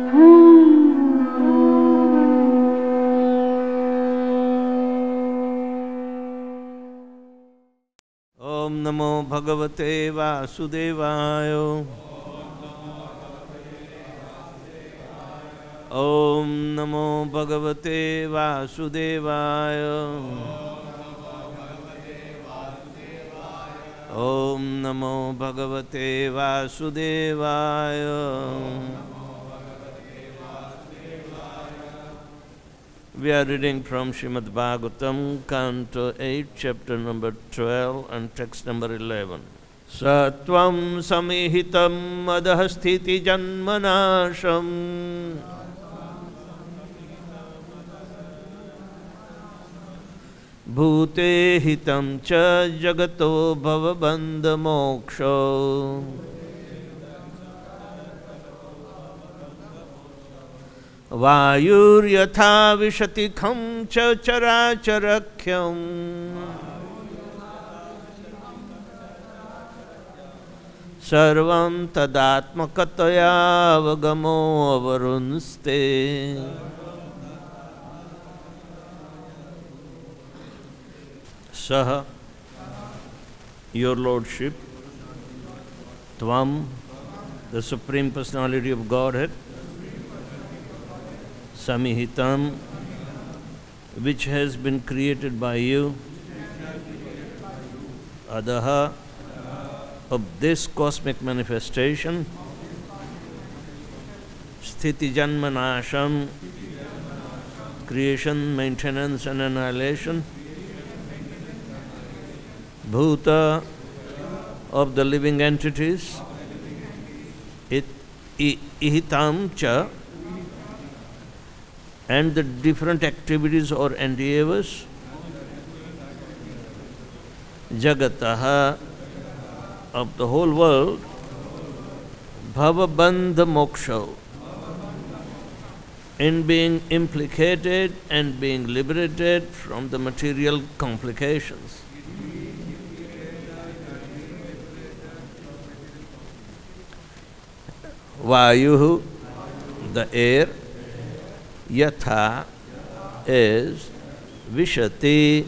Om Namo Bhagavate Vasudevaya. Om Namo Bhagavate Vasudevaya. Om Namo Bhagavate Vasudevaya. We are reading from Srimad Bhagavatam, Canto 8, chapter number 12 and text number 11. Satvam samihitam adha sthiti janmanasham bhute hitam cha jagato bhavabandha moksho vayur yatha vishati kham cha characharakyam sarvam tadatmakataya avagamo avarunste. Saha, your Lordship, Tvam, the Supreme Personality of Godhead, Samihitam, which has been created by you, Adaha, of this cosmic manifestation, Sthiti Janmanasham, creation, maintenance and annihilation, Bhuta, of the living entities, Ihitam cha, and the different activities or endeavors, Jagataha, of the whole world, Bhavabandha moksha, in being implicated and being liberated from the material complications. Vayuhu, the air, Yatha is, Vishati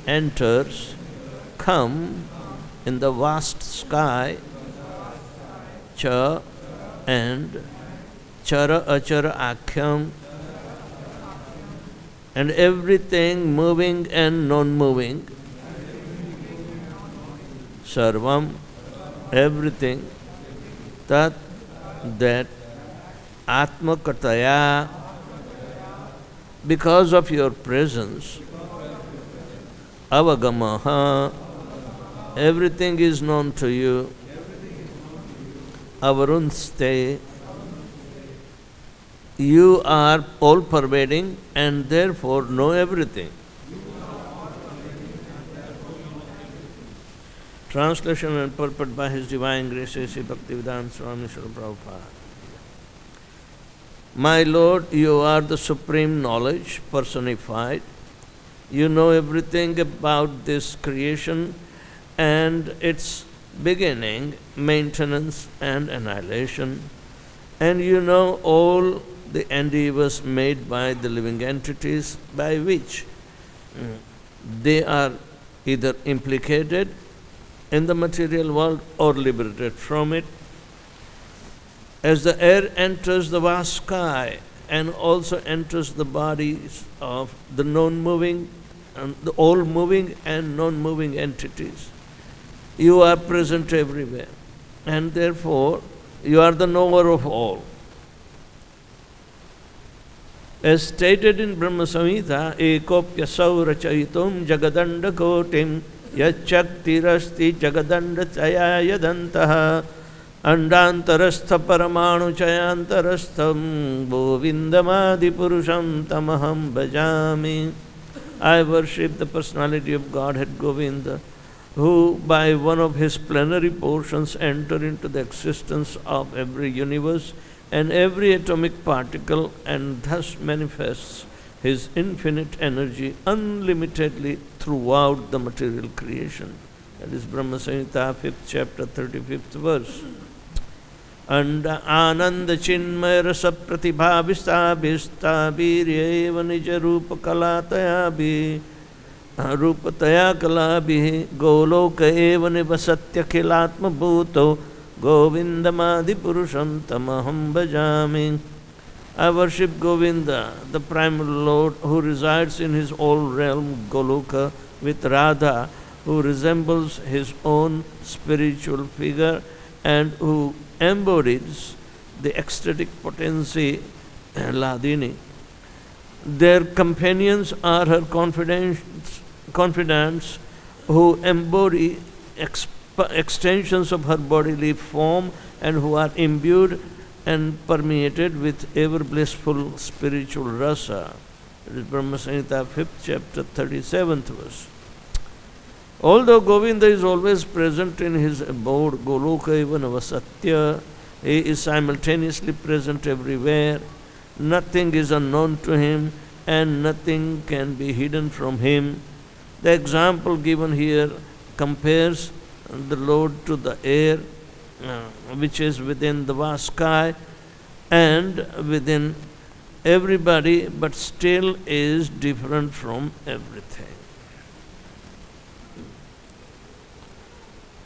enters, come in the vast sky, Cha and Chara Achara Akhyam, and everything moving and non-moving, Sarvam, everything, Tat, that Atmakataya, because of your presence, Avagamaha, everything is known to you, Avarunste, you are all-pervading and therefore know everything. Translation and purport by His Divine Grace, Sri Bhakti-Vedanta Swami Srila Prabhupada. My Lord, you are the supreme knowledge personified. You know everything about this creation and its beginning, maintenance and annihilation. And you know all the endeavors made by the living entities by which they are either implicated in the material world or liberated from it. As the air enters the vast sky and also enters the bodies of the non-moving, the all-moving and non-moving entities, you are present everywhere, and therefore you are the knower of all. As stated in Brahma Samhita, ekopya saurachayitum jagadanda kotim yachaktirasti jagadanda chaya yadantaha andantarastha paramanu chayantarastham govindamadi purusham tamaham bhajami. I worship the personality of Godhead Govinda, who by one of his plenary portions enter into the existence of every universe and every atomic particle, and thus manifests his infinite energy unlimitedly throughout the material creation. That is Brahma Samhita, 5th chapter, 35th verse. and Ananda Chinmaya Rasa Pratibha Vista Virya Eva Nija Rupa Kalataya Bhi Rupataya Kalabhi Goloka Eva Nivasatya Khilatma Bhuto Govindamadi Purusham Tamaham Bhajami. I worship Govinda, the primal Lord, who resides in his old realm Goloka with Radha, who resembles his own spiritual figure and who embodies the ecstatic potency Ladini. Their companions are her confidants who embody extensions of her bodily form and who are imbued and permeated with ever blissful spiritual rasa. It is Brahma Samhita, 5th chapter, 37th verse. Although Govinda is always present in his abode, Goloka eva Navasatya, he is simultaneously present everywhere. Nothing is unknown to him and nothing can be hidden from him. The example given here compares the Lord to the air, which is within the vast sky and within everybody, but still is different from everything.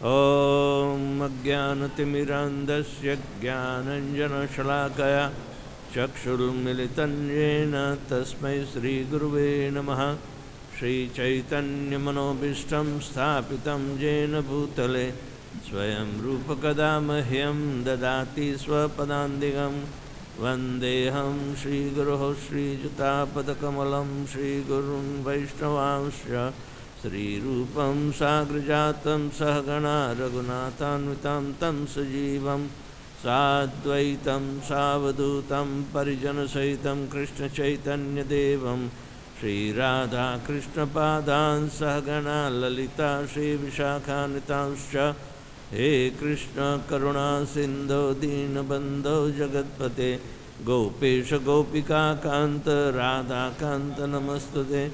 Om Ajnanatimirandasya Jnananjana Shalakaya Chakshul Militan Yena Tasmai Sri Guruve Namaha Shri Chaitanya Manobishtam Sthapitam Jena Bhutale Swayam Rupa Kadamahyam Dadati Swapadandigam Vandeham Shri Guruho Shri Jatapadakamalam Shri Gurun Vaishnavamsya Sri Rupam Sagrajatam Sahagana Raghunathanvitam Tam Sajivam Sadvaitam Savadutam Parijana Sahitam Krishna Chaitanya Devam Shri Radha Krishna Padan Sahagana Lalita Shri Vishakhanitanscha He Krishna Karuna Sindho Dinabandho Jagatpate Gopesha Gopika Kanta Radha Kanta Namastude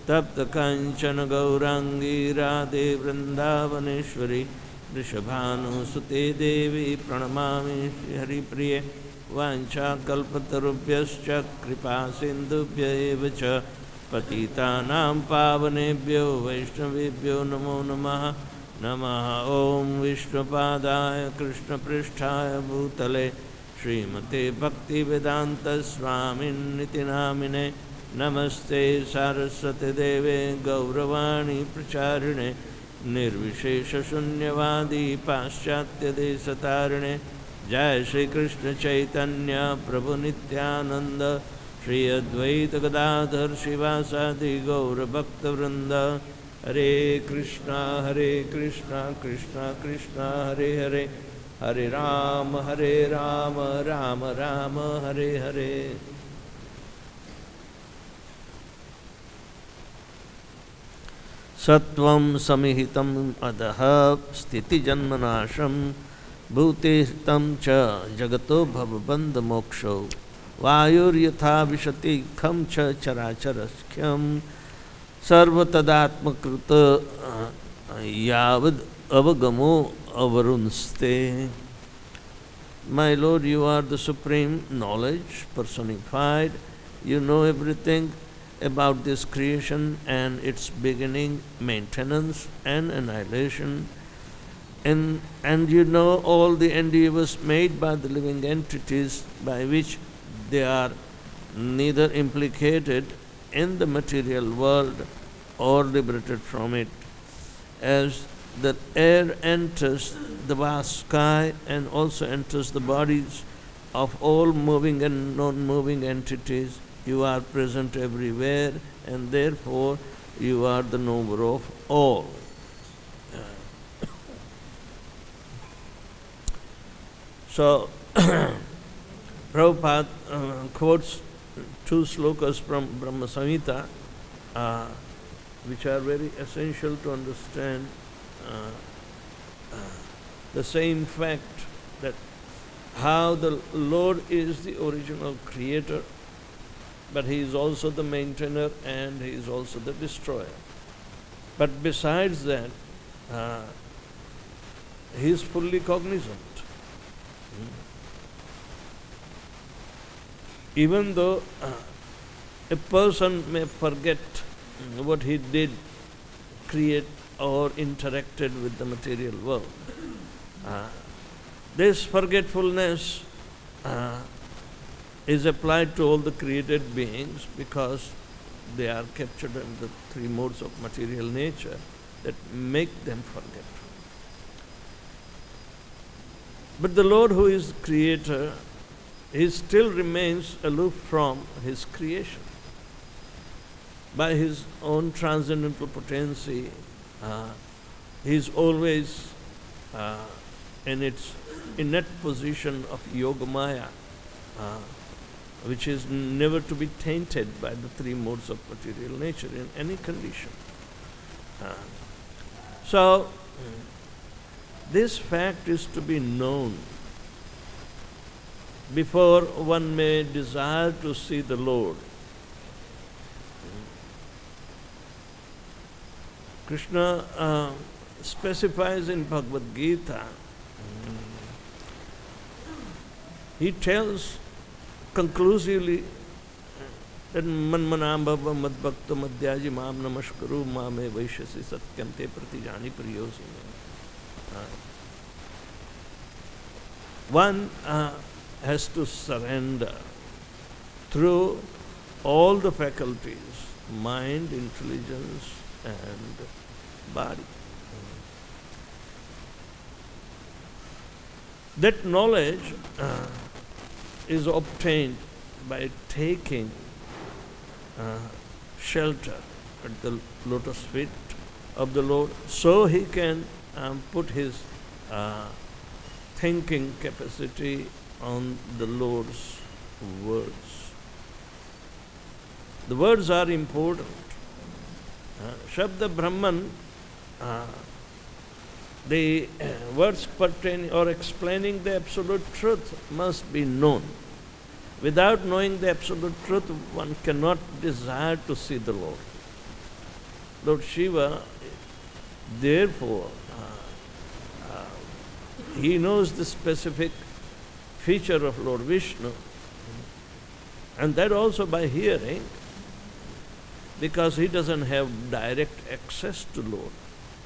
Tapta Kanchana Gaurangi Radhe Vrindavaneshwari Rishabhanu Sute Devi Pranamami Shri Hari Priya Vancha Kalpatarubhyascha Kripa Sindhubhya Evacha Patitanam Pavanebhyo Vaishnavebhyo Namo Namaha Namaha Om Vishnupadaya Krishna Pristhaya Bhutale Srimate Bhakti Vedanta Swamin Niti Namine Namaste Saraswati Deve Gauravani Pracharine Nirvishesha Shunyavadi Paschatya Desatarine Jai Shri Krishna Chaitanya Prabhu Nityananda Shri Advaita Gadadhar Shivasadi Gaura Bhakta Vrinda Hare Krishna Krishna Krishna Hare Hare Hare Rama Rama Rama Hare Hare. Sattvam samihitam adaha sthiti janmanasham bhutehitam cha jagato bhavabandha moksho vayur yatha vishati kham cha characharaskyam sarvatadatmakruta yavad avagamo avarunste. My Lord, you are the supreme knowledge personified. You know everything about this creation and its beginning, maintenance and annihilation. And you know all the endeavors made by the living entities by which they are neither implicated in the material world or liberated from it. As the air enters the vast sky and also enters the bodies of all moving and non-moving entities, you are present everywhere, and therefore you are the knower of all. So, Prabhupada quotes two slokas from Brahma Samhita, which are very essential to understand the same fact that how the Lord is the original creator, but He is also the maintainer and He is also the destroyer. But besides that, He is fully cognizant. even though a person may forget what he did, create or interacted with the material world, this forgetfulness is applied to all the created beings because they are captured in the three modes of material nature that make them forgetful. But the Lord, who is the creator, he still remains aloof from his creation. By his own transcendental potency, he is always in its innate position of Yogamaya, which is never to be tainted by the three modes of material nature in any condition. So, this fact is to be known before one may desire to see the Lord. Krishna specifies in Bhagavad-Gita, he tells conclusively that manmanam bhava madbhakta madhyaji mam namaskaru mame vaishyasi satyam te pratijani priyosi. One has to surrender through all the faculties, mind, intelligence, and body. That knowledge is obtained by taking shelter at the lotus feet of the Lord, so he can put his thinking capacity on the Lord's words. The words are important. Shabda Brahman, the words pertaining or explaining the absolute truth must be known. Without knowing the absolute truth, one cannot desire to see the Lord. Lord Shiva, therefore, he knows the specific feature of Lord Vishnu, and that also by hearing, because he doesn't have direct access to Lord.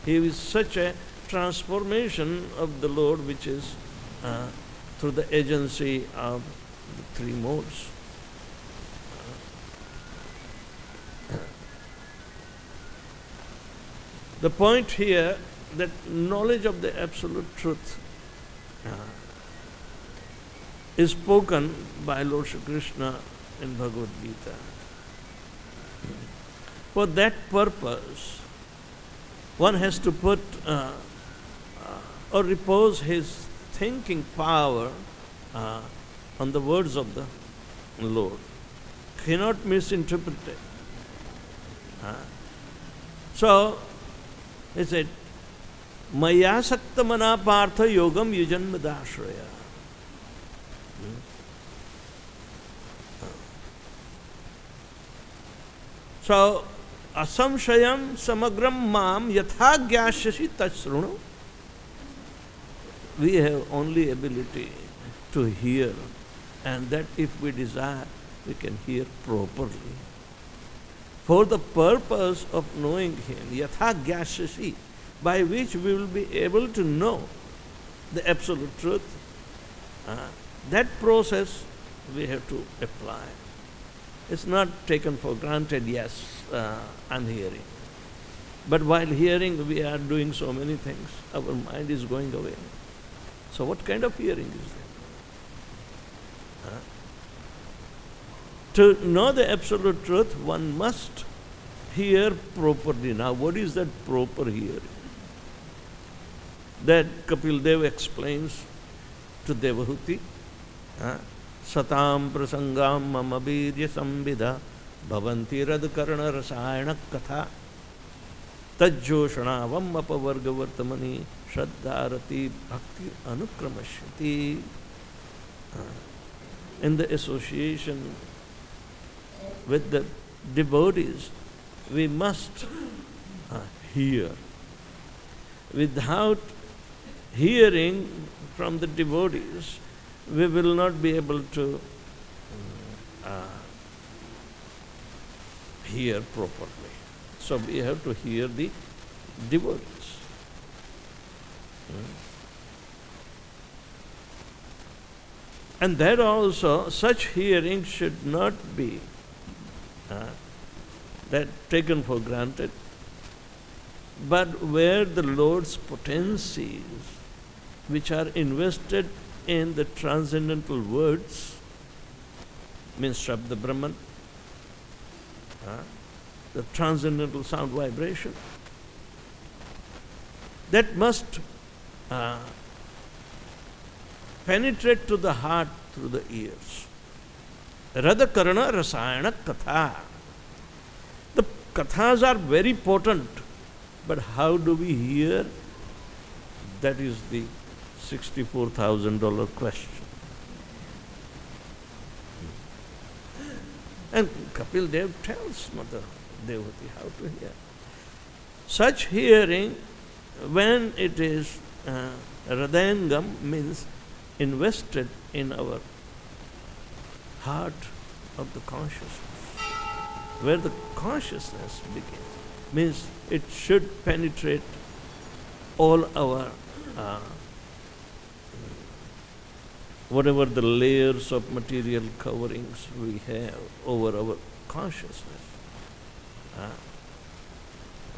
He is such a transformation of the Lord which is through the agency of the three modes. The point here that knowledge of the absolute truth is spoken by Lord Shri Krishna in Bhagavad-Gita. For that purpose, one has to put or repose his thinking power on the words of the Lord. Cannot misinterpret it. So, he said, Maya sakta mana partha yogam yujanmadashraya. So, asamshayam samagram mam yatha gyashyasi tachsrunu. We have only ability to hear, and that if we desire, we can hear properly. For the purpose of knowing him, yatha gyashyasi, by which we will be able to know the absolute truth, that process we have to apply. It's not taken for granted, yes, I'm hearing. But while hearing, we are doing so many things. Our mind is going away. So what kind of hearing is that? To know the absolute truth, one must hear properly. Now, what is that proper hearing? That Kapil Dev explains to Devahuti. Satam prasangam mama virya sambhida bhavanti radkarna rasayana katha tajjoshanavam apavarga vartamani shraddharati bhakti anukramashyati. In the association with the devotees, we must hear. Without hearing from the devotees, we will not be able to hear properly. So we have to hear the devotees. And that also, such hearing should not be that taken for granted, but where the Lord's potencies, which are invested in the transcendental words, means Shabda Brahman, the transcendental sound vibration, that must penetrate to the heart through the ears. Radha Karana Rasayana Katha. The kathas are very potent, but how do we hear? That is the $64,000 question. And Kapil Dev tells Mother Devati how to hear. Such hearing, when it is Hridayangam, means invested in our heart of the consciousness, where the consciousness begins, means it should penetrate all our whatever the layers of material coverings we have over our consciousness.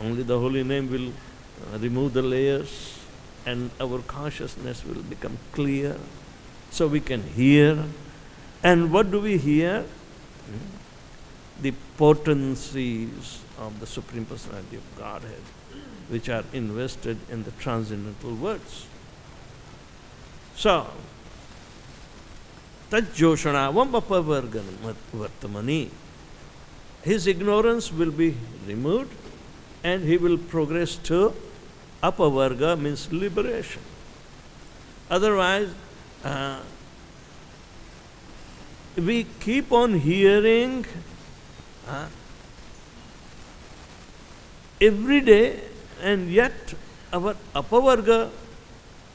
Only the holy name will remove the layers and our consciousness will become clear, so we can hear. And what do we hear? The potencies of the Supreme Personality of Godhead, which are invested in the transcendental words. So, Tajjoshanavam apavarganam vartamani. His ignorance will be removed and he will progress to apavarga, means liberation. Otherwise, we keep on hearing every day, and yet our apavarga,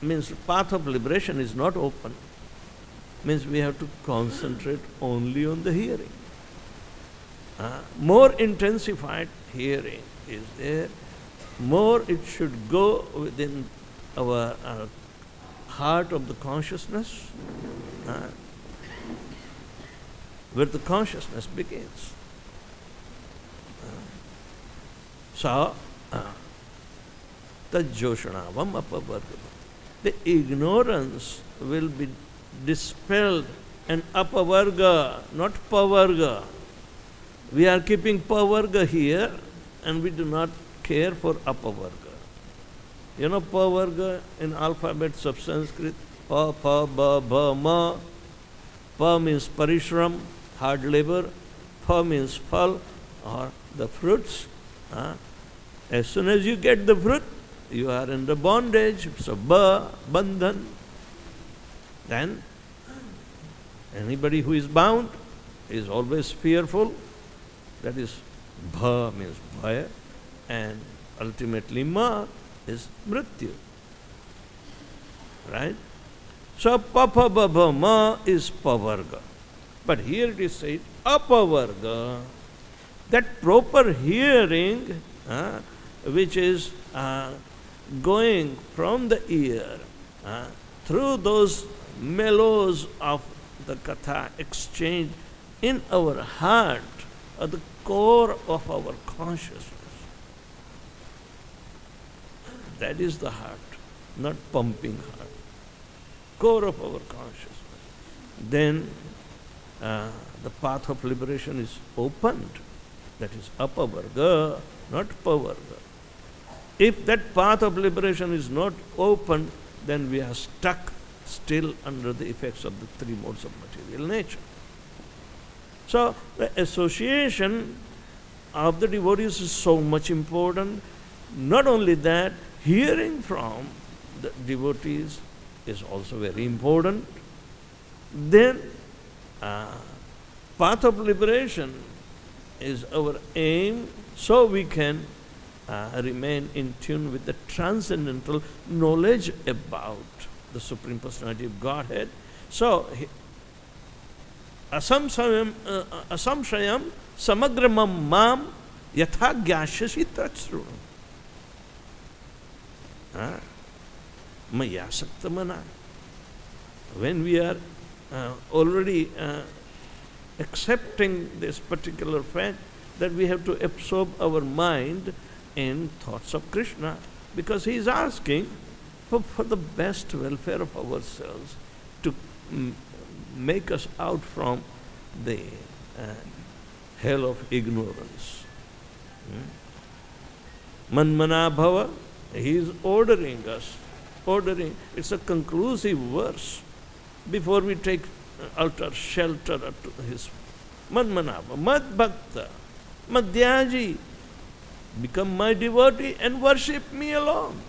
means path of liberation, is not open. Means we have to concentrate only on the hearing. More intensified hearing is there, more it should go within our heart of the consciousness, where the consciousness begins. So, Tajjoshanavam apavargam. The ignorance will be dispelled, and apavarga, not pavarga. We are keeping pavarga here, and we do not care for apavarga. You know pavarga in alphabets of Sanskrit? Pa, pa, ba, ba, ma. Pa means parishram, hard labor. Pa means phal, or the fruits. As soon as you get the fruit, you are in the bondage. So ba, bandhan. Then anybody who is bound is always fearful. That is, bha means bhaya, and ultimately ma is mrityu. Right? So papa baba ma is pavarga. But here it is said apavarga. That proper hearing, which is going from the ear through those mellows of the katha exchange in our heart, at the core of our consciousness. That is the heart, not pumping heart. Core of our consciousness. Then the path of liberation is opened. That is apavarga, not pavarga. If that path of liberation is not opened, then we are stuck still under the effects of the three modes of material nature. So the association of the devotees is so much important. Not only that, hearing from the devotees is also very important. Then path of liberation is our aim, so we can remain in tune with the transcendental knowledge about the Supreme Personality of Godhead. So asamshayam samagramam mam yatha gyashyasi tatsrunu. Maya saktamana. When we are already accepting this particular fact that we have to absorb our mind in thoughts of Krishna, because he is asking for the best welfare of ourselves, to make us out from the hell of ignorance. Manmana bhava, he is ordering us. It's a conclusive verse before we take utter shelter to his Manmana bhava, mad bhakta, madhyaji, become my devotee and worship me alone.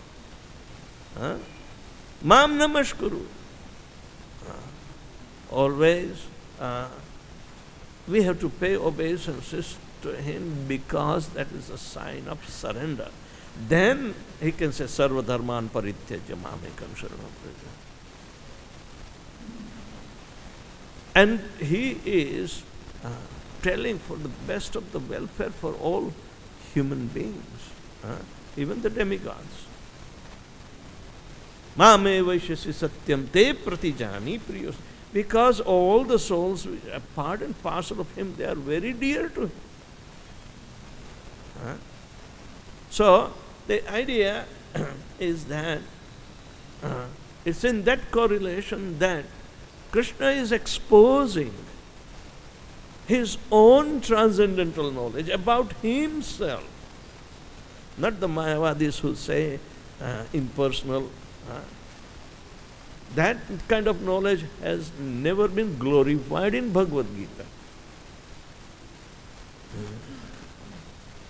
Mam namaskuru. Always we have to pay obeisances to him, because that is a sign of surrender. Then he can say, Sarva dharman parityajya mamekam sharanam praja. And he is telling for the best of the welfare for all human beings, even the demigods. Mame vaishyasi satyam te pratijani priyos. Because all the souls which are part and parcel of him, they are very dear to him. So, the idea is that it's in that correlation that Krishna is exposing his own transcendental knowledge about himself. Not the Mayavadis who say impersonal. That kind of knowledge has never been glorified in Bhagavad-Gita.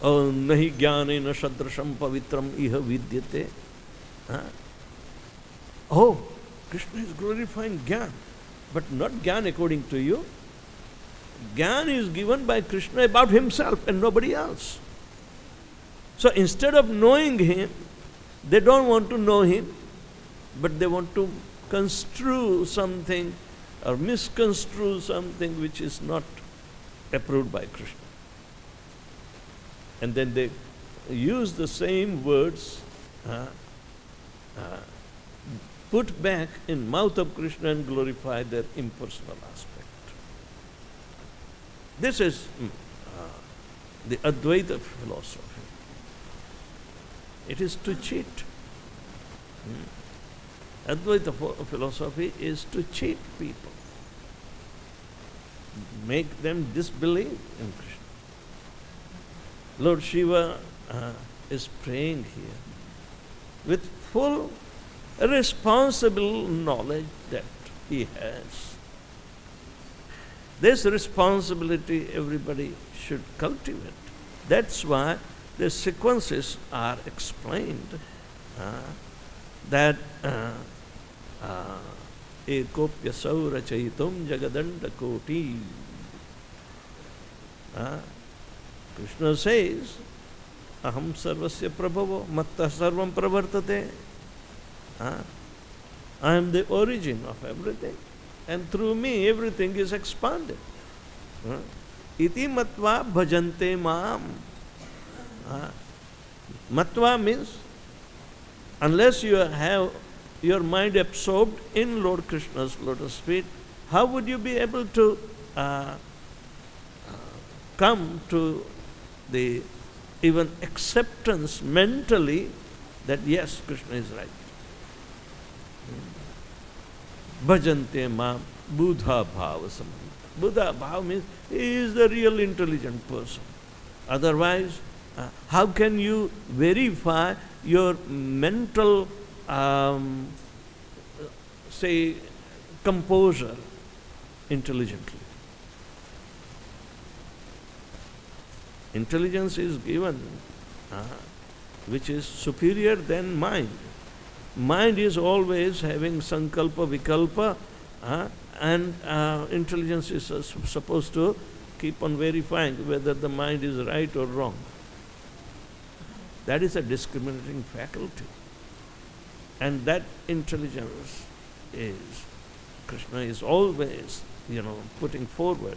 Oh, nahi jnanena sadrasham pavitram iha vidyate. Oh, Krishna is glorifying Jnana, but not Jnana according to you. Jnana is given by Krishna about himself and nobody else. So instead of knowing him, they don't want to know him, but they want to construe something or misconstrue something which is not approved by Krishna. And then they use the same words, put back in mouth of Krishna and glorify their impersonal aspect. This is the Advaita philosophy. It is to cheat. Advaita philosophy is to cheat people, make them disbelieve in Krishna. Lord Shiva is praying here with full responsible knowledge that he has. This responsibility everybody should cultivate. That's why the sequences are explained that ekopya saura chaitum jagadanda koti. Krishna says, aham sarvasya prabhavo matta sarvam pravartate. I am the origin of everything, and through me everything is expanded. Iti matva bhajante maam. Matva means, unless you have your mind absorbed in Lord Krishna's lotus feet, how would you be able to come to the even acceptance mentally that yes, Krishna is right? Bhajante maam buddha bhava samanta. Buddha bhava means he is the real intelligent person. Otherwise, how can you verify your mental, say, composure intelligently? Intelligence is given which is superior than mind. Mind is always having sankalpa, vikalpa, and intelligence is supposed to keep on verifying whether the mind is right or wrong. That is a discriminating faculty. And that intelligence is, Krishna is always putting forward.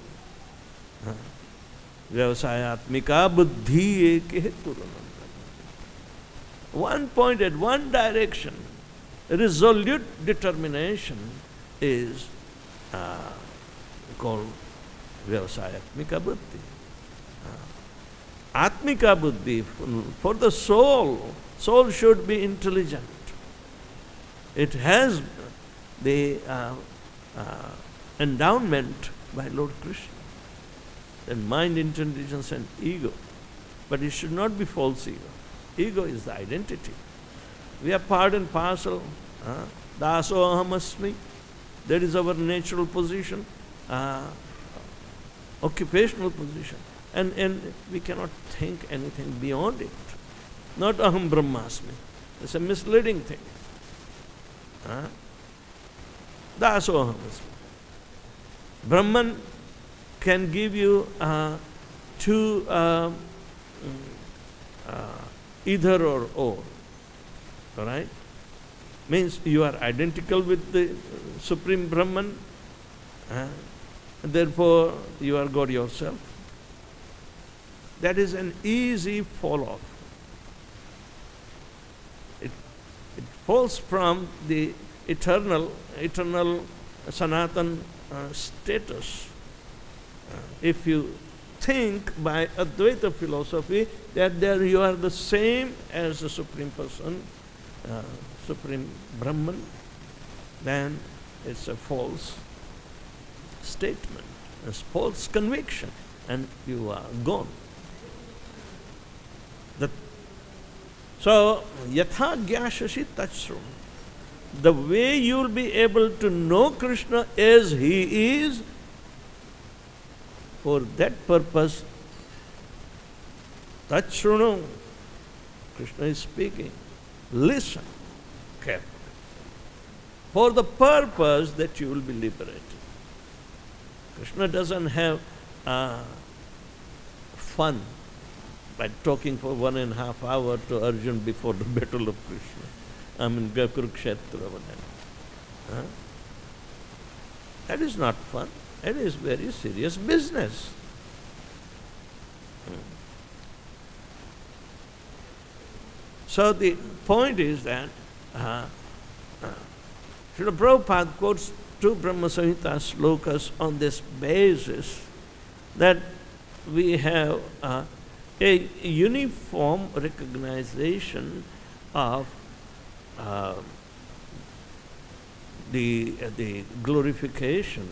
Vyavasayatmika buddhi eke turanam. One pointed, one direction, resolute determination is called Vyavasayatmika buddhi. Atmika buddhi, for the soul should be intelligent. It has the endowment by Lord Krishna, and mind, intelligence and ego. But it should not be false ego. Ego is the identity. We are part and parcel. Daso aham asmi. That is our natural position, occupational position. And we cannot think anything beyond it. Not aham brahmasmi. It's a misleading thing. Daso aham asmi. Brahman can give you two either or. All right? Means you are identical with the Supreme Brahman, therefore you are God yourself. That is an easy fall-off. It falls from the eternal Sanatan status. If you think by Advaita philosophy that there you are the same as the Supreme Person, Supreme Brahman, then it's a false statement, a false conviction, and you are gone. So, yatha gyashashi tachsrum. The way you will be able to know Krishna as He is, for that purpose, tachsrunu, Krishna is speaking. Listen carefully. For the purpose that you will be liberated. Krishna doesn't have fun by talking for 1.5 hours to Arjun before the battle of Krishna. I mean, Kurukshetra. That is not fun. That is very serious business. So the point is that Srila Prabhupada quotes 2 Brahma Samhita slokas on this basis that we have a uniform recognition of the glorification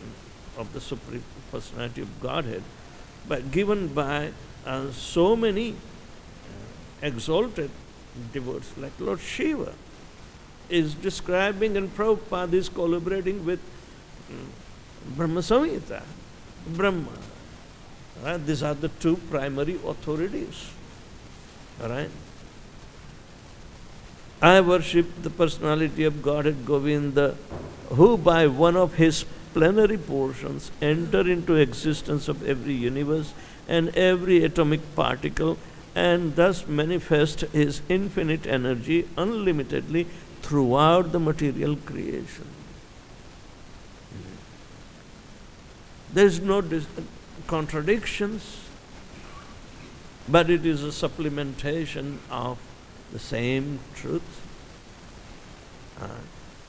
of the Supreme Personality of Godhead, but given by so many exalted devotees like Lord Shiva is describing, and Prabhupada is collaborating with Brahma Samhita, Brahma. Right? These are the 2 primary authorities. Right? I worship the personality of Godhead Govinda, who by one of his plenary portions enter into existence of every universe and every atomic particle, and thus manifest his infinite energy unlimitedly throughout the material creation. There is no contradictions, but it is a supplementation of the same truth.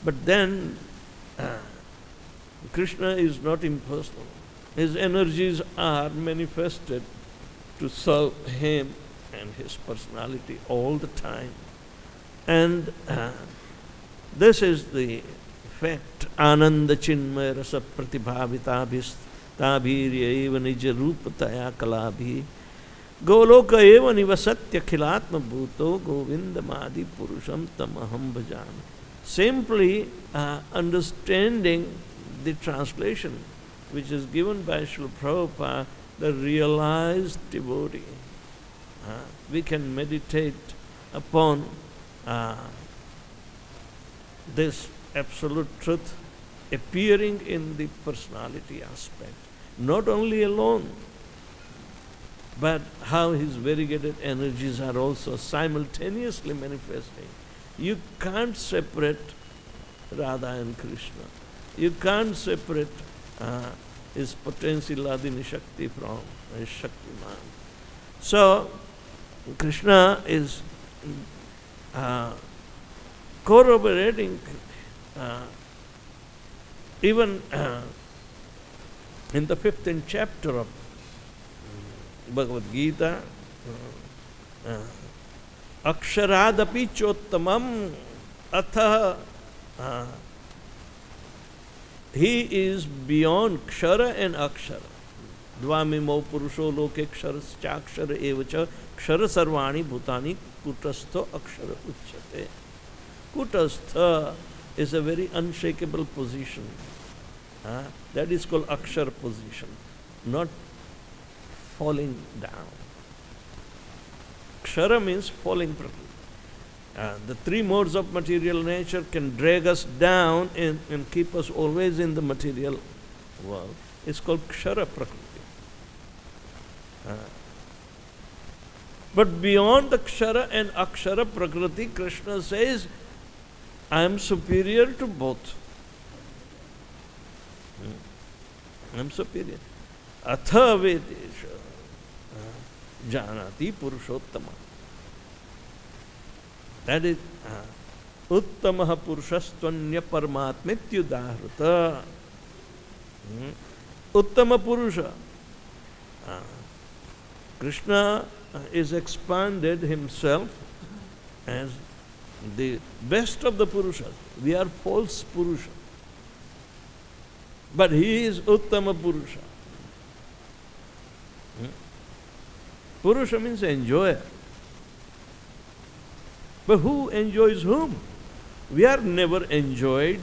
But then Krishna is not impersonal. His energies are manifested to serve him and his personality all the time. And this is the fact. Ananda chinmaya rasa pratibhavitabhis tabhirya eva nija rupataya kalabhi goloka eva nivasatya khilatma bhuto govindamadi purusham tamaham bhajami. Simply understanding the translation which is given by Srila Prabhupada, the realized devotee. We can meditate upon this absolute truth appearing in the personality aspect. Not only alone, but how his variegated energies are also simultaneously manifesting. You can't separate Radha and Krishna. You can't separate is potential Adini Shakti from Shaktiman. So, Krishna is corroborating even in the 15th chapter of Bhagavad-Gita, Aksharadapi chottamam atha. He is beyond Kshara and Akshara. Dvamimo purusho loke ksharascha akshara evacha kshara sarvani bhutani kutastha akshara uchyate. Kutastha is a very unshakable position. That is called akshara position, not falling down. Kshara means falling prakriti. The three modes of material nature can drag us down and keep us always in the material world. It's called Kshara Prakriti. But beyond the Kshara and Akshara Prakriti, Krishna says, I am superior to both. I am superior. Atha vedesha janati purushottama. That is uttamaha purushastvanya paramatmityudahrata. Uttama purusha. Krishna is expanded himself as the best of the purushas. We are false purusha. But he is uttama purusha. Purusha means enjoyer. But who enjoys whom? We are never enjoyed.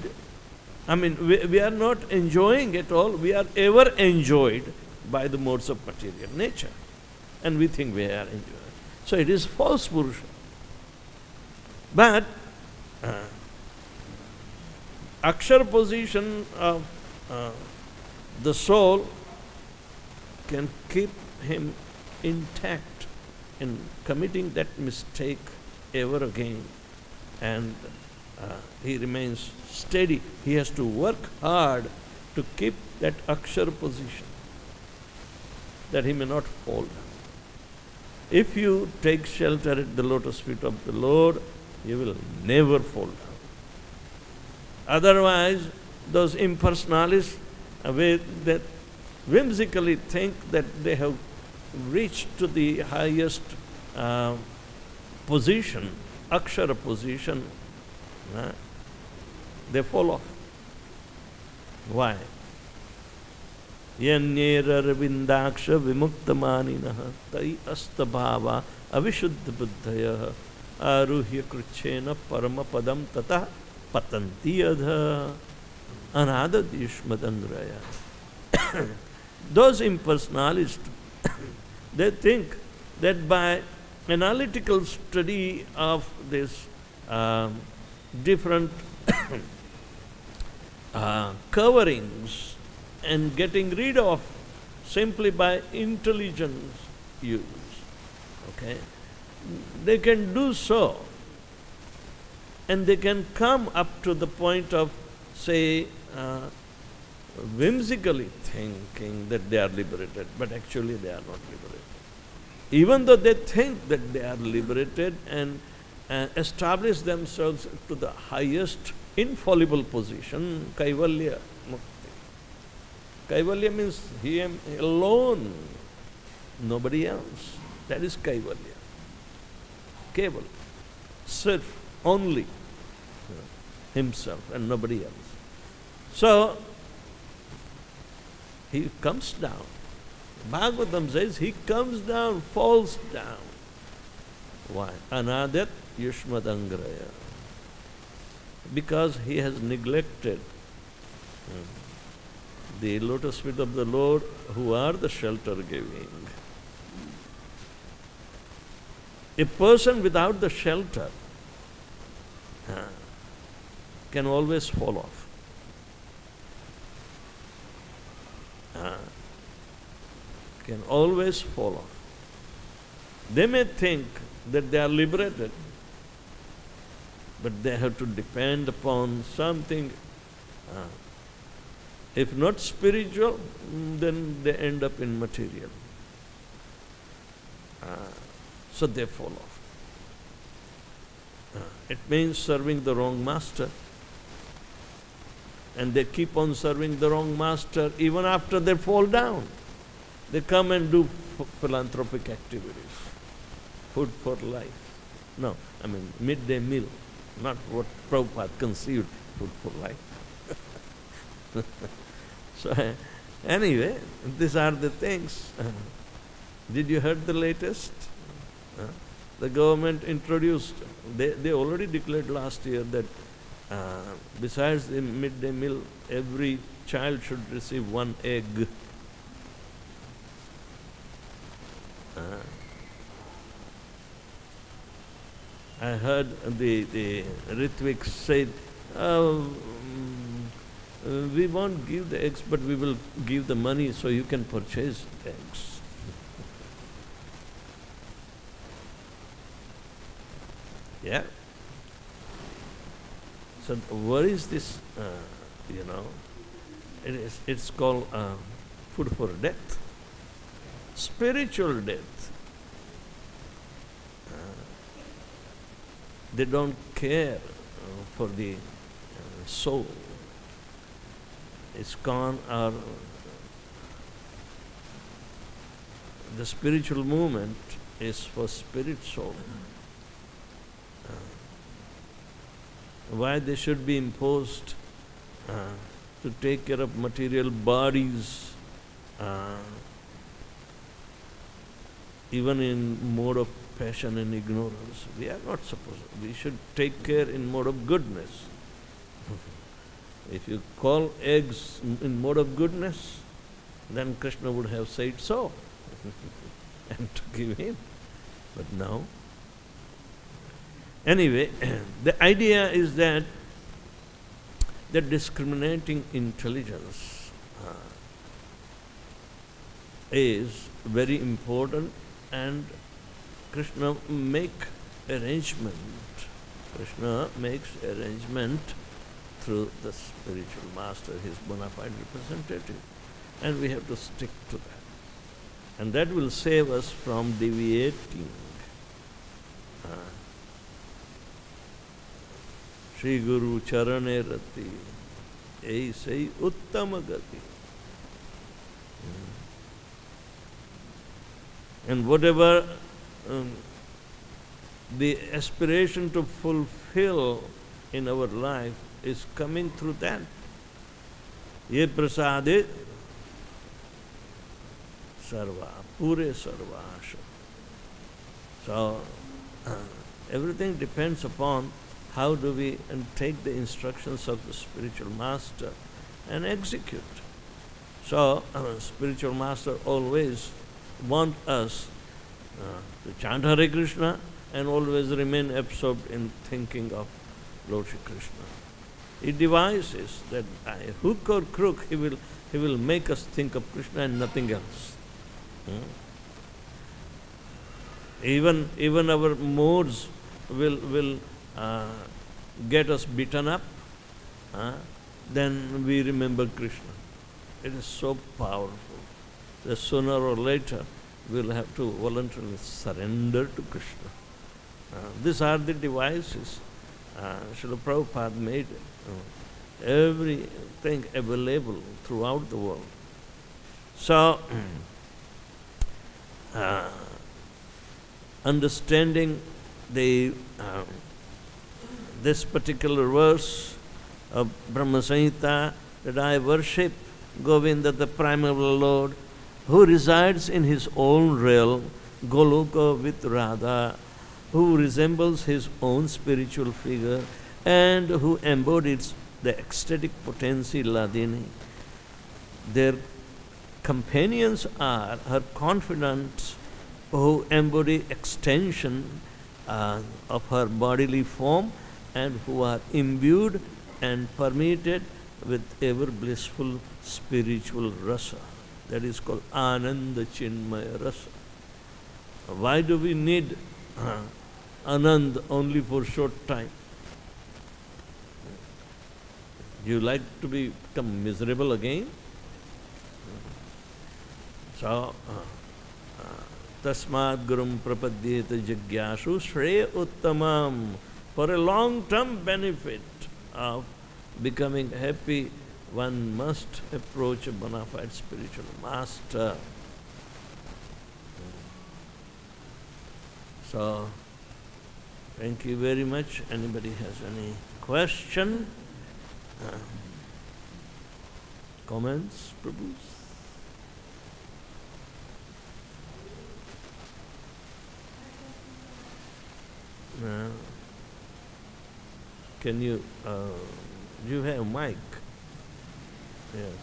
I mean, we are not enjoying at all. We are ever enjoyed by the modes of material nature. And we think we are enjoying. So it is false Purusha. But Akshar position of the soul can keep him intact in committing that mistake ever again, and he remains steady. He has to work hard to keep that akshar position, that he may not fall down. If you take shelter at the lotus feet of the Lord, you will never fall down. Otherwise, those impersonalists that whimsically think that they have reached to the highest position, akshara position, they fall off. Why? Yanyera ravindaksha vimuktamaninaha tai astabhava avishuddha buddhaya aruhya kruchena paramapadam tata patanti adha anadad yushmadangraya. Those impersonalists, they think that by analytical study of this different coverings and getting rid of simply by intelligence use, okay, they can do so, and they can come up to the point of, say, whimsically thinking that they are liberated, but actually they are not liberated. Even though they think that they are liberated and establish themselves to the highest infallible position, Kaivalya Mukti. Kaivalya means he alone, nobody else. That is Kaivalya. Keval, self, only himself and nobody else. So, he comes down. Bhagavatam says he comes down, falls down. Why? Anadat yushmadangraya. Because he has neglected the lotus feet of the Lord, who are the shelter giving. A person without the shelter can always fall off. Can always fall off. They may think that they are liberated, but they have to depend upon something If not spiritual, then they end up in material. So they fall off. It means serving the wrong master. And they keep on serving the wrong master even after they fall down. They come and do philanthropic activities. Food for life. No, I mean midday meal, not what Prabhupada conceived, food for life. So anyway, these are the things. Did you heard the latest? The government introduced, they already declared last year that besides the midday meal, every child should receive 1 egg. I heard the Ritvik said, we won't give the eggs, but we will give the money so you can purchase eggs. Yeah. So what is this, it's called food for death, spiritual death. They don't care for the soul. ISKCON or the spiritual movement is for spirit soul. Why they should be imposed to take care of material bodies, even in mode of passion and ignorance. We are not supposed to. We should take care in mode of goodness. If you call eggs in mode of goodness, then Krishna would have said so and to give him. But no. Anyway, the idea is that the discriminating intelligence is very important, and Krishna makes arrangement. Krishna makes arrangement through the spiritual master, his bona fide representative. And we have to stick to that. And that will save us from deviating. Shri Guru Charane Rati, Aisai Uttama Gati. And whatever the aspiration to fulfill in our life is coming through that. Ye prasade sarva, pure sarvasha. So everything depends upon how do we take the instructions of the spiritual master and execute. So spiritual master always wants us to chant Hare Krishna and always remain absorbed in thinking of Lord Shri Krishna. He devises that by hook or crook he will make us think of Krishna and nothing else. Even our moods will get us beaten up. Then we remember Krishna. It is so powerful that sooner or later we'll have to voluntarily surrender to Krishna. These are the devices Srila Prabhupada made everything available throughout the world. So, understanding this particular verse of Brahma Samhita, that I worship Govinda, the primeval Lord, who resides in his own realm, Goloka with Radha, who resembles his own spiritual figure and who embodies the ecstatic potency Ladini. Their companions are her confidants who embody extension of her bodily form and who are imbued and permeated with ever blissful spiritual rasa. That is called Ananda Chinmaya Rasa. Why do we need Anand only for short time? You like to become miserable again? So, tasmad gurum prapadyeta jigyashu shreya uttamam. For a long-term benefit of becoming happy, one must approach a bona fide spiritual master. So, thank you very much. Anybody has any question? Comments, Prabhu? No. Can you, do you have a mic? Yes.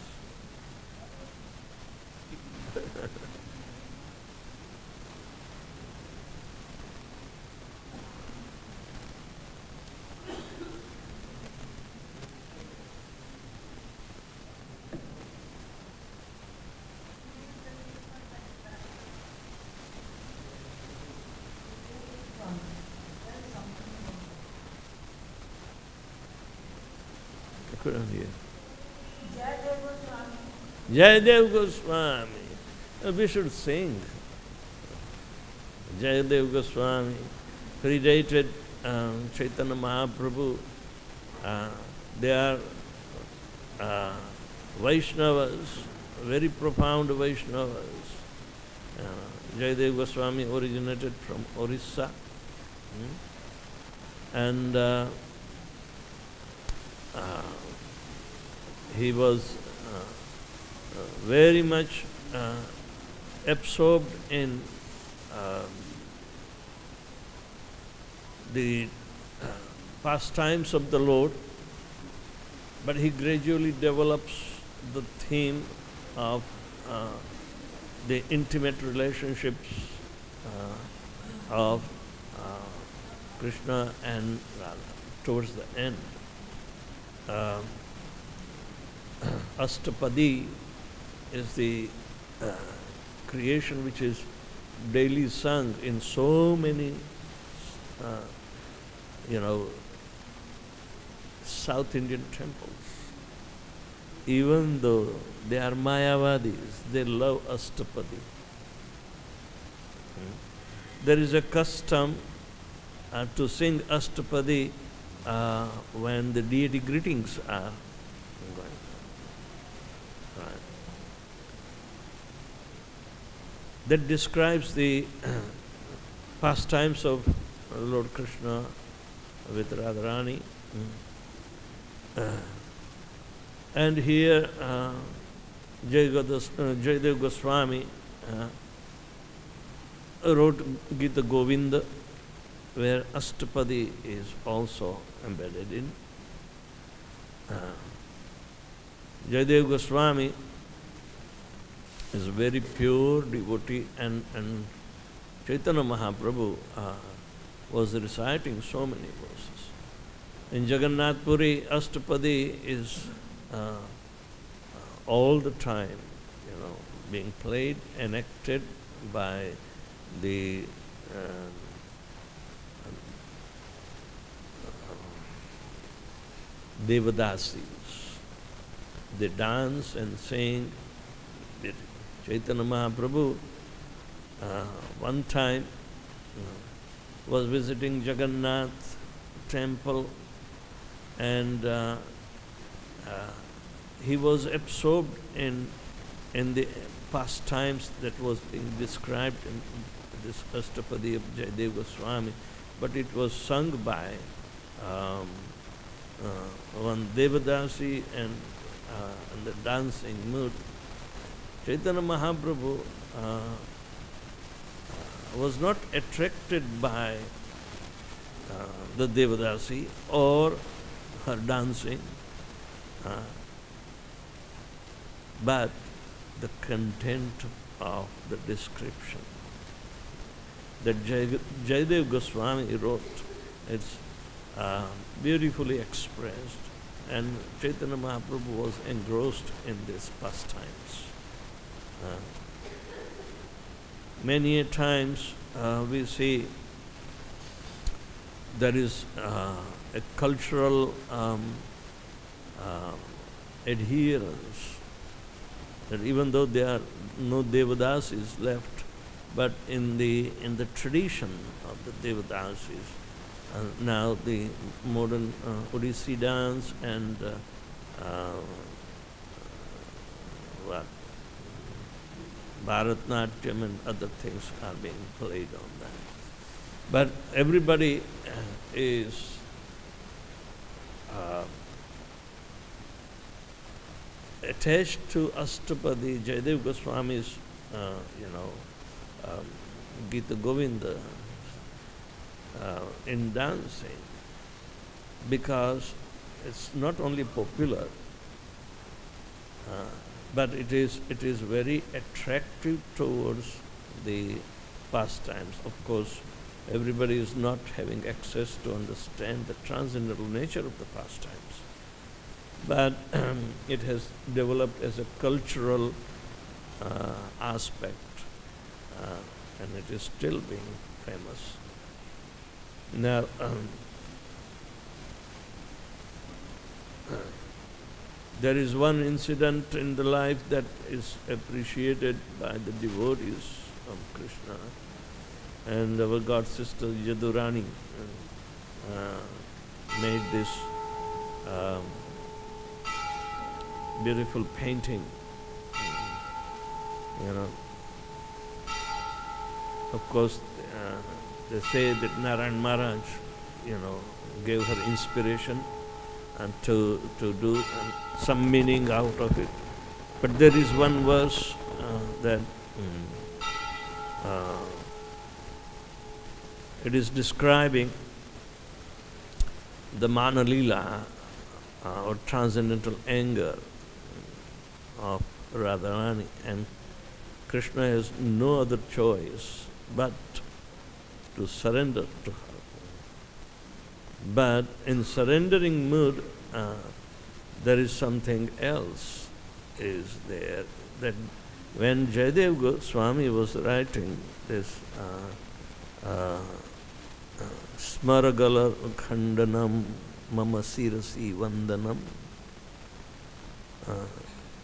I couldn't hear. Jayadev Goswami. We should sing. Jayadev Goswami predated Chaitanya Mahaprabhu. They are Vaishnavas, very profound Vaishnavas. Jayadev Goswami originated from Orissa. And he was very much absorbed in the pastimes of the Lord, but he gradually develops the theme of the intimate relationships of Krishna and Radha towards the end. Astapadi is the creation which is daily sung in so many, South Indian temples. Even though they are Mayavadis, they love Astapadi. There is a custom to sing Astapadi when the deity greetings are going. Right. That describes the pastimes of Lord Krishna with Radharani. And here Jayadev Goswami wrote Gita Govinda, where Astapadi is also embedded in. Jayadev Goswami is a very pure devotee, and Chaitanya Mahaprabhu was reciting so many verses. In Jagannath Puri, Astapadi is all the time, being played, enacted by the Devadasis. They dance and sing. Chaitanya Mahaprabhu one time was visiting Jagannath temple, and he was absorbed in the pastimes that was being described in this Astapadi of Jayadev Goswami, but it was sung by one Devadasi and the dancing mood. Chaitanya Mahaprabhu was not attracted by the Devadasi or her dancing, but the content of the description that Jayadev Goswami wrote. It's beautifully expressed, and Chaitanya Mahaprabhu was engrossed in these pastimes. Many a times we see there is a cultural uh, adherence, that even though there are no Devadasis left, but in the tradition of the Devadasis, now the modern Odissi dance and what Bharatnatyam and other things are being played on that. But everybody is attached to Ashtapadi, Jayadev Goswami's, Gita Govinda in dancing, because it's not only popular, but it is very attractive towards the pastimes. Of course, everybody is not having access to understand the transcendental nature of the pastimes, but it has developed as a cultural aspect, and it is still being famous. Now, there is one incident in the life that is appreciated by the devotees of Krishna, and our god sister Yadurani made this beautiful painting. Of course, they say that Narayan Maharaj, gave her inspiration and to do some meaning out of it. But there is one verse that it is describing the Manalila or transcendental anger of Radharani, and Krishna has no other choice but to surrender to her. But in surrendering mood, there is something else is there, that when Jayadev Goswami was writing this Smaragala Khandanam Mama Sirasi Vandanam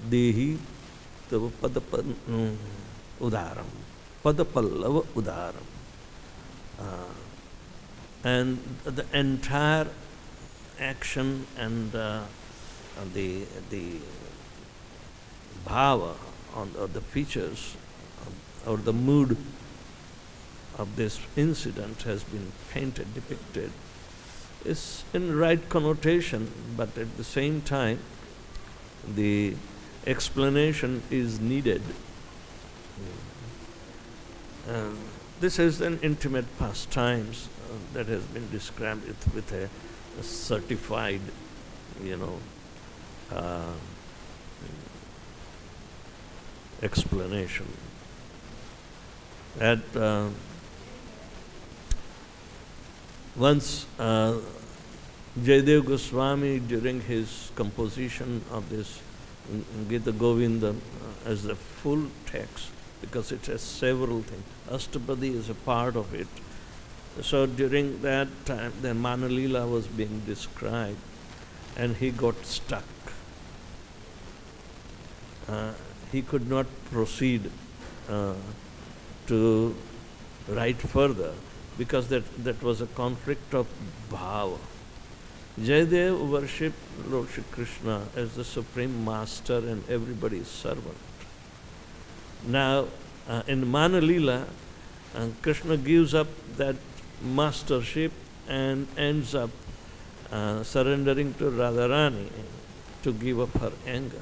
Dehi Tava Udaram Padapallava Udaram, and the entire action and the bhava or the features or the mood of this incident has been painted, depicted. It's in right connotation, but at the same time the explanation is needed. This is an intimate pastimes that has been described with a certified, explanation. That once Jayadev Goswami, during his composition of this Gita Govinda as the full text, because it has several things, Ashtapadi is a part of it. So during that time, the Manalila was being described, and he got stuck. He could not proceed to write further, because that was a conflict of bhava. Jayadev worshipped Lord Shri Krishna as the Supreme Master and everybody's servant. Now, in Manalila, Krishna gives up that mastership and ends up surrendering to Radharani to give up her anger.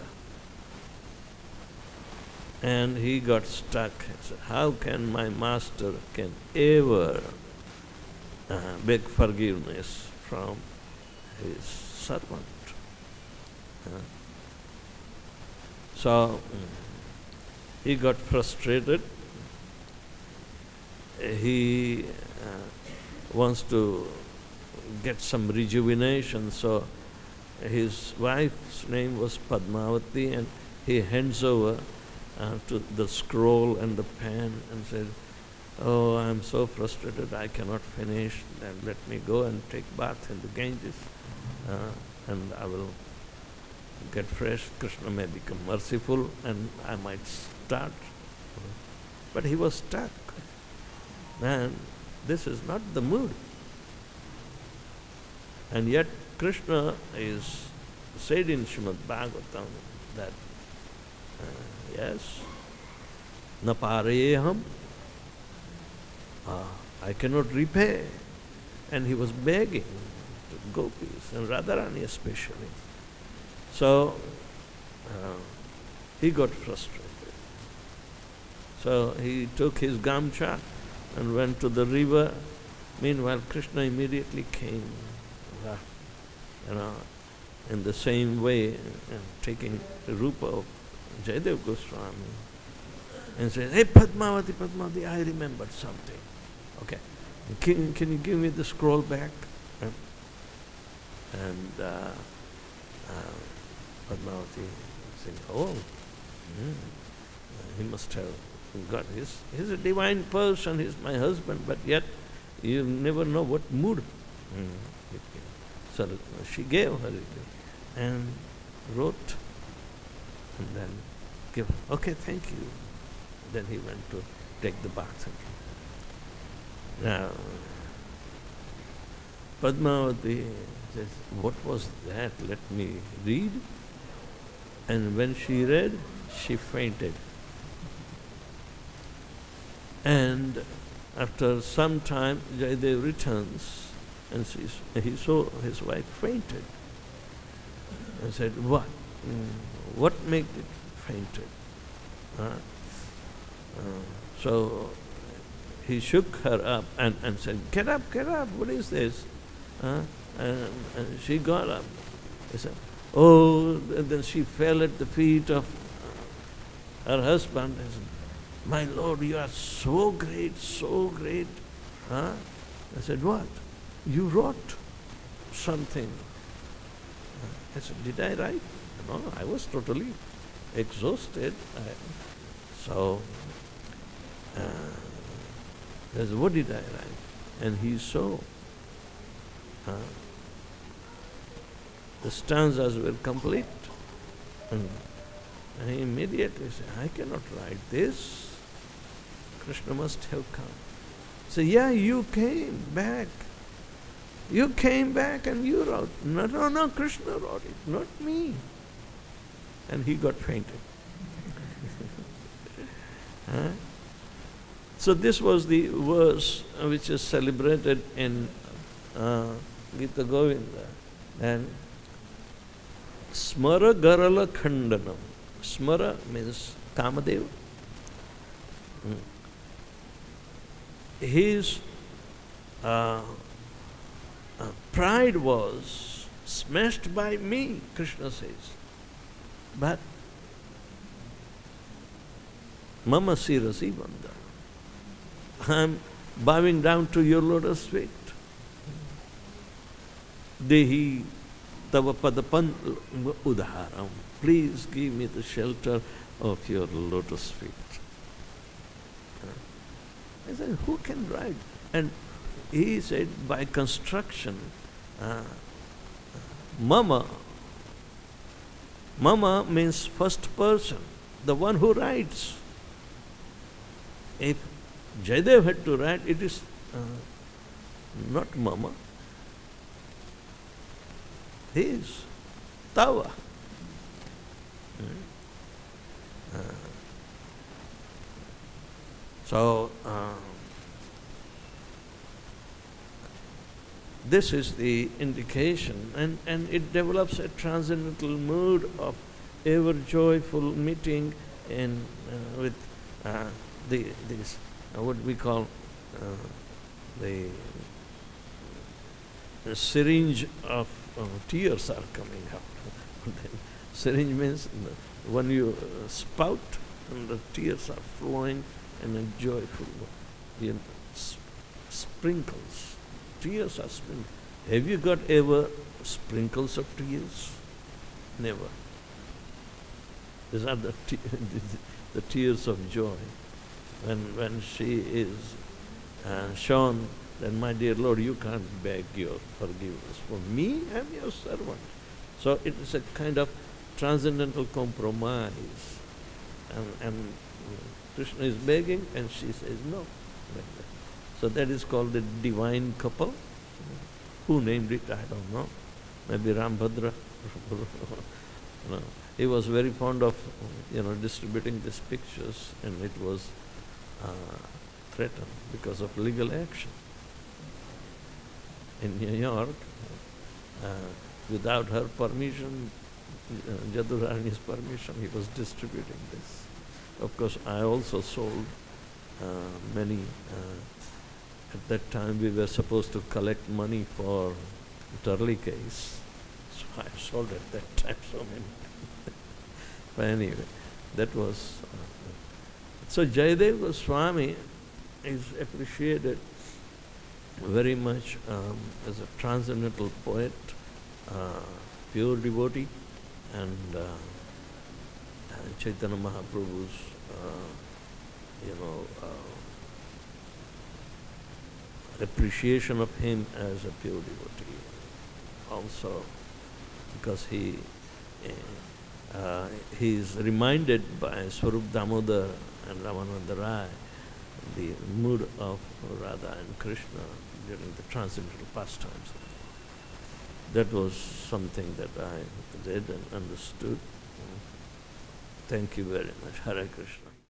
And he got stuck. He said, how can my master can ever beg forgiveness from his servant? So he got frustrated. He wants to get some rejuvenation. So his wife's name was Padmavati, and he hands over to the scroll and the pen and said, oh, I'm so frustrated, I cannot finish, and let me go and take bath in the Ganges, and I will get fresh, Krishna may become merciful and I might start. But he was stuck. Man, this is not the mood. And yet Krishna is said in Srimad Bhagavatam that, yes, napareham, I cannot repay. And he was begging to gopis, and Radharani especially. So he got frustrated. So he took his gamcha and went to the river. Meanwhile, Krishna immediately came, in the same way, taking the rupa of Jayadeva Goswami, and said, "Hey, Padmavati, Padmavati, I remembered something. Okay, can you give me the scroll back?" And Padmavati said, "Oh, he must have got he's a divine person, he's my husband, but yet you never know what mood." So she gave her it and wrote and then give, "Okay, thank you." Then he went to take the bath. Now, Padmavati says, "What was that? Let me read." And when she read, she fainted. And after some time, Jayadev returns and he saw his wife fainted. And said, "What? What made it fainted?" So he shook her up and said, get up, what is this?" And she got up. He said, "Oh," and then she fell at the feet of her husband and said, "My Lord, you are so great, so great." I said, "What?" "You wrote something." I said, "Did I write?" No, I was totally exhausted. So, I said, "What did I write?" And he saw the stanzas were complete. And he immediately said, "I cannot write this. Krishna must have come." So, "Yeah, you came back. You came back and you wrote." No, Krishna wrote it, not me." And he got fainted. So this was the verse which is celebrated in Gita Govinda. And Smara Garala Khandanam. Smara means Kamadeva. His pride was smashed by me, Krishna says. But Mama Sirasi Bandha, I am bowing down to your lotus feet. Dehi Tava Padapan Udharam. Please give me the shelter of your lotus feet. I said, "Who can write?" And he said, by construction, Mama means first person, the one who writes. If Jayadev had to write, it is not Mama. He is Tava. So, this is the indication, and it develops a transcendental mood of ever joyful meeting in with this what we call the syringe of tears are coming out. Syringe means when you spout and the tears are flowing and a joyful, sprinkles. Tears are sprinkled. Have you got ever sprinkles of tears? Never. These are the tears of joy. When she is shown, then, "My dear Lord, you can't beg your forgiveness. For me, I am your servant." So it is a kind of transcendental compromise. And Krishna is begging and she says no. Like that. So that is called the divine couple. Who named it, I don't know. Maybe Rambhadra. He was very fond of distributing these pictures, and it was threatened because of legal action. In New York, without her permission, Jadurani's permission, he was distributing this. Of course, I also sold many. At that time, we were supposed to collect money for Turley case. So I sold at that time so many. But anyway, that was... So Jayadev Goswami is appreciated very much as a transcendental poet, pure devotee, and Chaitanya Mahaprabhu's, appreciation of him as a pure devotee. Also, because he is reminded by Swarup Damodar and Ramananda Rai the mood of Radha and Krishna during the transcendental pastimes. That was something that I read and understood. Thank you very much. Hare Krishna.